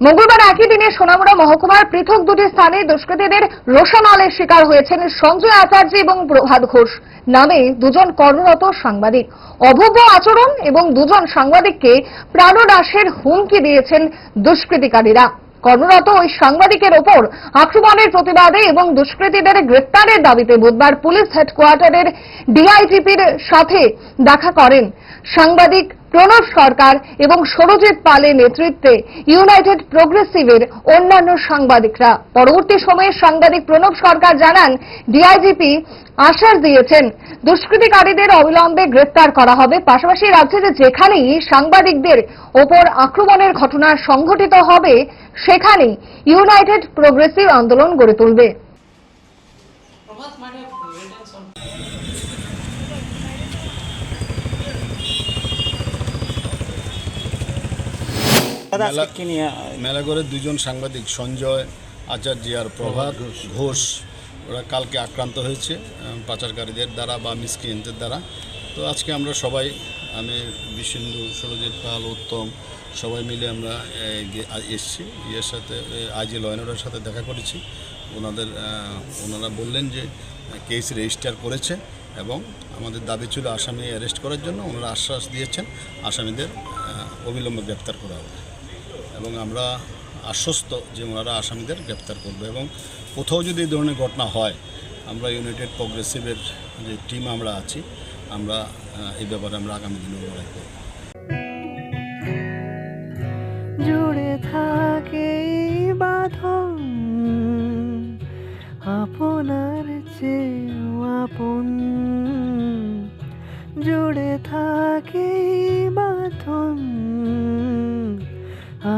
মঙ্গলবার একই দিনে সোনামুড়া মহকুমার পৃথক দুটি স্থানে দুষ্কৃতীদের রোষানলের শিকার হয়েছেন সঞ্জয় আচার্য এবং প্রভাত ঘোষ নামে দুজন কর্মরত সাংবাদিক। অভব্য আচরণ এবং দুজন সাংবাদিককে প্রাণনাশের হুমকি দিয়েছেন দুষ্কৃতিকারীরা। কর্মরত ওই সাংবাদিকের ওপর আক্রমণের প্রতিবাদে এবং দুষ্কৃতীদের গ্রেফতারের দাবিতে বুধবার পুলিশ হেডকোয়ার্টারের ডিআইজিপির সাথে দেখা করেন সাংবাদিক প্রণব সরকার এবং সরজিৎ পালের নেতৃত্বে ইউনাইটেড প্রোগ্রেসিভের অন্যান্য সাংবাদিকরা। পরবর্তী সময়ে সাংবাদিক প্রণব সরকার জানান, ডিআইজিপি আশ্বাস দিয়েছেন দুষ্কৃতিকারীদের অবিলম্বে গ্রেফতার করা হবে। পাশাপাশি রাজ্যে যেখানেই সাংবাদিকদের ওপর আক্রমণের ঘটনা সংঘটিত হবে সেখানেই ইউনাইটেড প্রোগ্রেসিভ আন্দোলন গড়ে তুলবে। মেলাগড়ের দুজন সাংবাদিক সঞ্জয় আচার্য আর প্রভাত ঘোষ ওরা কালকে আক্রান্ত হয়েছে পাচারকারীদের দ্বারা বা মিসক্রিয়েন্টদের দ্বারা। তো আজকে আমরা সবাই, আমি বিশেন্দু, সরজিৎ পাল, উত্তম সবাই মিলে আমরা এসছি। এর সাথে আইজি ল অ্যান্ড অর্ডারের সাথে দেখা করেছি। ওনারা বললেন যে কেস রেজিস্টার করেছে এবং আমাদের দাবি ছিল আসামি অ্যারেস্ট করার জন্য। ওনারা আশ্বাস দিয়েছেন আসামিদের অবিলম্বে গ্রেপ্তার করা হবে এবং আমরা আশ্বস্ত যে ওনারা আসামিদের গ্রেপ্তার করবে এবং কোথাও যদি এই ধরনের ঘটনা হয় আমরা ইউনাইটেড প্রোগ্রেসিভের যে টিম আমরা আছি, আমরা এই ব্যাপারে আমরা আগামী দিনে লড়াই করব। জুড়ে থাকে বাঁধন আপনার চেয়েও আপন, জুড়ে থাকে বাঁধন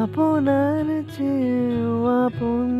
আপনার চেয়েও আপন।